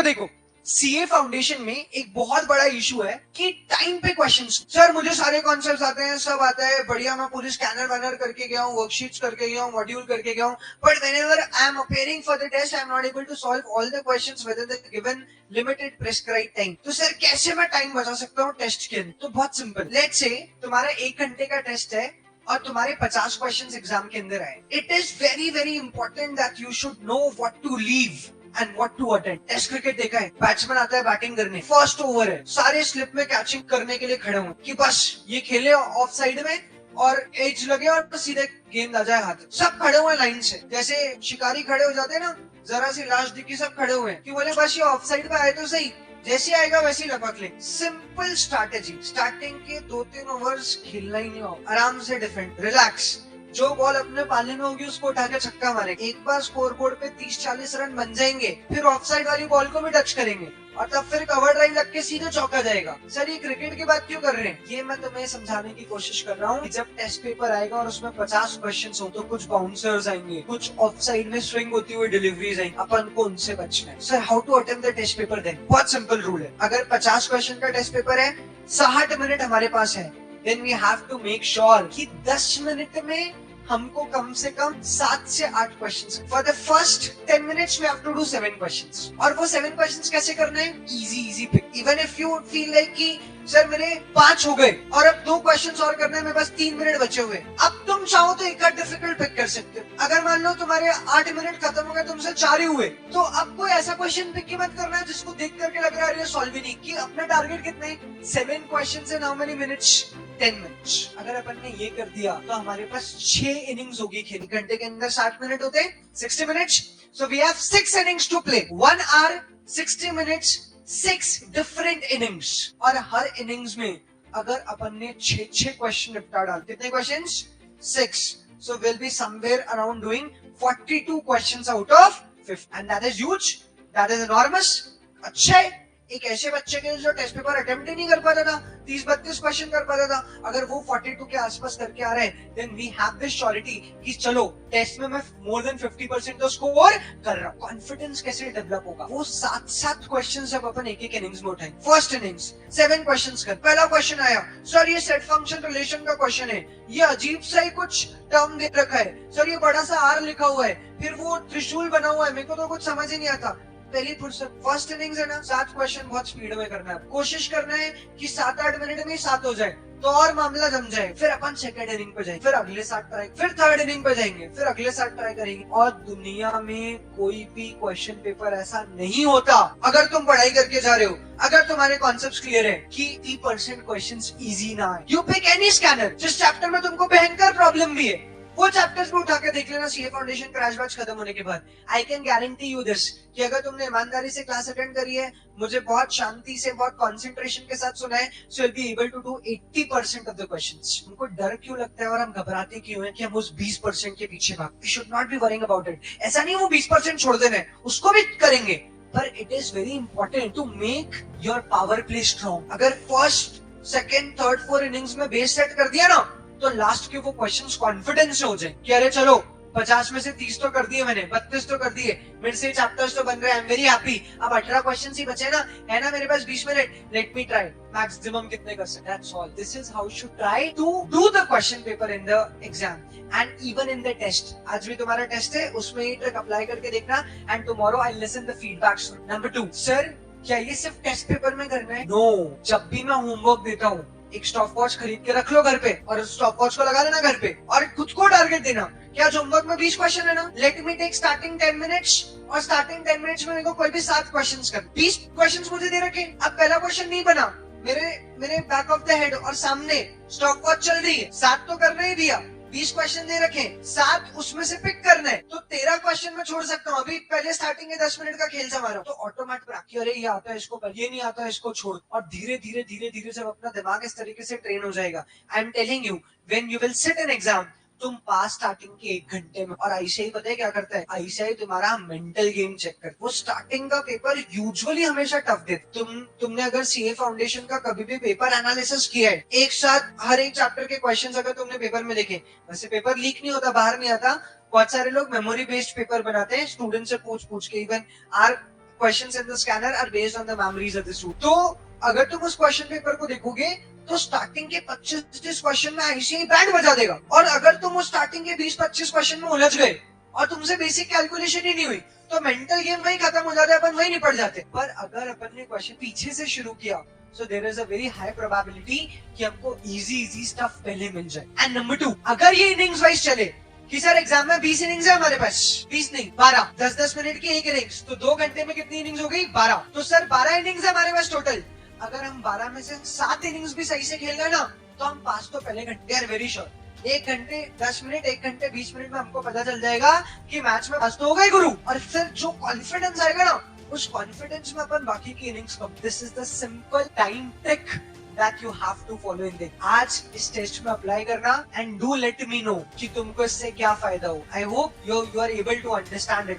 देखो CA foundation में एक बहुत बड़ा इशू है कि टाइम पे क्वेश्चंस। सर मुझे सारे कॉन्सेप्ट्स आते हैं, सब आता है, बढ़िया, मैं पूरी स्कैनर वैनर करके गया हूँ, वर्कशीट्स करके गया हूँ, मॉड्यूल करके गया हूँ, but whenever I am appearing for the test I am not able to solve all the questions within the given limited prescribed time. तो सर कैसे मैं टाइम बचा सकता हूँ टेस्ट के अंदर? तो बहुत सिंपल, लेट्स से तुम्हारा 1 घंटे का टेस्ट है और तुम्हारे 50 क्वेश्चंस एग्जाम के अंदर आए। It is very very important that you should know what to leave and what to attend. Test cricket देखा है, बैट्समैन आता है बैटिंग करने, फर्स्ट ओवर है, सारे स्लिप में कैचिंग करने के लिए खड़े हों कि बस ये खेले ऑफ साइड में और एज लगे और तो सीधे गेंद आ जाए हाथ। सब खड़े हुए लाइन से, जैसे शिकारी खड़े हो जाते हैं ना, जरा सी लाश दिखी सब खड़े हुए कि बोले बस ये ऑफ साइड पे आए तो सही, जैसे आएगा वैसे ही लपक ले। सिंपल स्ट्रैटेजी, स्टार्टिंग के 2-3 ओवर्स खेलना ही नहीं हो, आराम से डिफेंड, रिलैक्स, जो बॉल अपने पाले में होगी उसको उठा के छक्का मारे। एक बार स्कोर बोर्ड पे 30-40 रन बन जाएंगे, फिर ऑफसाइड वाली बॉल को भी टच करेंगे और तब फिर कवर ड्राइव लग के सीधे चौका जाएगा। सर ये क्रिकेट की बात क्यों कर रहे हैं? ये मैं तुम्हें समझाने की कोशिश कर रहा हूँ। जब टेस्ट पेपर आएगा और उसमें 50 क्वेश्चंस हो तो कुछ बाउंसर्स आएंगे, कुछ ऑफसाइड में स्विंग होती हुई डिलीवरीज आएंगी, अपन को उनसे बचना है। Sir how to attempt the test paper then? बहुत सिंपल रूल है, अगर 50 क्वेश्चन का टेस्ट पेपर है, 60 मिनट हमारे पास है, then we have to make sure कि 10 मिनट में हमको कम से कम 7 से 8 questions. For the first 10 minutes we have to do 7 questions. और वो 7 क्वेश्चंस कैसे करने हैं? Easy pick. Even if you feel like कि सर मेरे 5 हो गए और अब 2 क्वेश्चंस और करने में बस 3 मिनट बचे हुए, अब तुम चाहो तो एक डिफिकल्ट पिक कर सकते हो। अगर मान लो तुम्हारे 8 मिनट खत्म हो गए, तुमसे 4 ही हुए, तो अब कोई ऐसा क्वेश्चन पिक ही मत करना है जिसको देख करके लग रहा है ये सॉल्व ही नहीं की। अपना टारगेट कितना है? 7 questions in how many minutes? 10 minutes. अगर अपन ने ये कर दिया तो हमारे पास 6 इनिंग्स होगी खेली। घंटे के अंदर 60 मिनट होते हैं, 60 minutes, so we have 6 innings to play. 1 hour 60 minutes, 6 different innings. और हर इनिंग्स में अगर अपन ने 6 क्वेश्चन निपटा डाल, कितने questions? 6, so we'll be somewhere around doing 42 questions out of 50, and that is huge, that is enormous। अच्छा है, एक ऐसे बच्चे के जो टेस्ट पेपर अटेम्प्ट ही नहीं कर पाता था, 30-32 क्वेश्चन कर पाता था, अगर वो 42 के आसपास करके आ रहे हैं, then we have this surety कि चलो टेस्ट में मैं मोर देन 50% तो स्कोर कर रहा हूं। कॉन्फिडेंस कैसे डेवलप होगा? वो 7 क्वेश्चन जब अपन एक इनिंग्स में उठाएंगे। फर्स्ट इनिंग्स 7 क्वेश्चंस कर, पहला क्वेश्चन आया, सर ये सेट फंक्शन रिलेशन का क्वेश्चन है, ये अजीब सा ही कुछ टर्म दे रखा है, सर ये बड़ा सा आर लिखा हुआ है, फिर वो त्रिशूल बना हुआ है, मेरे को तो कुछ समझ ही नहीं आता। पहली फुर्सत, फर्स्ट इनिंग्स है ना, 7 क्वेश्चन बहुत स्पीड में करना है, कोशिश करना है कि 7-8 मिनट में 7 हो जाए तो और मामला जम जाए। फिर अपन सेकंड इनिंग पे जाएंगे, फिर अगले 7 ट्राई, फिर थर्ड इनिंग पे जाएंगे, फिर अगले 7 ट्राई करेंगे। और दुनिया में कोई भी क्वेश्चन पेपर ऐसा नहीं होता, अगर तुम पढ़ाई करके जा रहे हो, अगर तुम्हारे कॉन्सेप्ट्स क्लियर है, कि 80% क्वेश्चंस इजी ना है। यू पिक एनी स्कैनर जिस चैप्टर में तुमको भयंकर प्रॉब्लम भी है, वो चैप्टर्स को उठा के देख लेना सीए फाउंडेशन क्रैश बैच खत्म होने के बाद। I can guarantee you this कि अगर तुमने ईमानदारी से क्लास अटेंड करी है, मुझे बहुत शांति से, बहुत कंसंट्रेशन के साथ सुना है, so will be able to do 80% of the questions. हमको डर क्यों लगता है और हम घबराते क्यों हैं कि हम उस 20% के पीछे भाग? We should not be worrying about it. ऐसा नहीं वो 20% छोड़ देना है, उसको भी करेंगे, पर it is very important to make your power play strong. अगर फर्स्ट, सेकंड, थर्ड, 4 इनिंग्स में बेस सेट कर दिया ना, तो लास्ट के वो क्वेश्चंस कॉन्फिडेंस से हो जाए कि अरे चलो 50 में से 30 तो कर दिए मैंने, 32 तो कर दिए, मेरे से चैप्टर्स तो बन रहे हैं, आई एम वेरी हैप्पी। अब 18 क्वेश्चंस ही बचे ना, है ना मेरे पास 20 मिनट, लेट मी ट्राई, मैक्सिमम कितने कर सकते, that's all. This is how should try to do the question paper in the exam and even in the test. आज भी तुम्हारा टेस्ट है, उसमें ये ट्रिक अप्लाई करके देखना and tomorrow I listen the feedbacks. Number 2, sir क्या ये सिर्फ टेस्ट पेपर में करना है? नो, जब भी मैं होमवर्क देता हूँ, एक स्टॉप वॉच खरीद के रख लो घर पे और उस स्टॉप वॉच को लगा लेना घर पे और खुद को टारगेट देना कि आज होमवर्क में 20 क्वेश्चन है ना, let me take starting 10 minutes और स्टार्टिंग 10 मिनट्स में मेरे को कोई भी 7 क्वेश्चंस कर। 20 क्वेश्चंस मुझे दे रखे, अब पहला क्वेश्चन नहीं बना, मेरे बैक ऑफ द हेड और सामने स्टॉप वॉच चल रही है, 7 तो करना ही दिया, 20 क्वेश्चन दे रखे, 7 उसमें से पिक करना है, तो 13 क्वेश्चन में छोड़ सकता हूँ। अभी पहले स्टार्टिंग में 10 मिनट का खेल जा मारा, तो ऑटोमेटिक अरे ये आता है इसको कर, ये नहीं आता है इसको छोड़, और धीरे धीरे जब अपना दिमाग इस तरीके से ट्रेन हो जाएगा, I am telling you, when you will sit in exam, तुम पास स्टार्टिंग के 1 घंटे में। और आईसीआई पता है क्या करता है? आईसीआई तुम्हारा मेंटल गेम चेक कर, वो स्टार्टिंग का पेपर यूजुअली हमेशा टफ देता। तुमने अगर सीए फाउंडेशन का कभी भी पेपर एनालिसिस किया है, एक साथ हर एक चैप्टर के क्वेश्चंस अगर तुमने पेपर में देखे, वैसे पेपर लीक नहीं होता, बाहर नहीं आता, बहुत सारे लोग मेमोरी बेस्ड पेपर बनाते हैं, स्टूडेंट से पूछ के। Even are questions in the scanner are based on the memories of the student. तो अगर तुम उस क्वेश्चन पेपर को देखोगे तो स्टार्टिंग के 25-30 क्वेश्चन में ऐसे ही बैंड बजा देगा, और अगर तुम उस स्टार्टिंग के 20-25 क्वेश्चन में उलझ गए और तुमसे बेसिक कैलकुलेशन ही नहीं हुई तो मेंटल गेम वही खत्म हो जाता है, अपन वही निपट जाते। पर अगर अपन ने क्वेश्चन पीछे से शुरू किया so there is a very high probability कि हमको easy स्टफ पहले मिल जाए। एंड नंबर 2, अगर ये इनिंग्स वाइज चले कि सर एग्जाम में 20 इनिंग्स है हमारे पास, 20 नहीं 12, 10-10 मिनट की एक इनिंग्स, तो 2 घंटे में कितनी इनिंग्स हो गई? 12। तो सर 12 इनिंग्स है हमारे पास टोटल, अगर हम 12 में से 7 इनिंग्स भी सही से खेल गए ना तो हम पास तो पहले घंटे आर वेरी श्योर। 1 घंटे 10 मिनट, 1 घंटे 20 मिनट में हमको पता चल जाएगा कि मैच में पास तो हो गए गुरु। और फिर जो कॉन्फिडेंस आएगा ना, उस कॉन्फिडेंस में अपन बाकी की innings come. This is the simple time trick that you have to follow in this। आज इस टेस्ट में अप्लाई करना and do let me know कि तुमको इससे क्या फायदा हो। I hope you are able to understand it।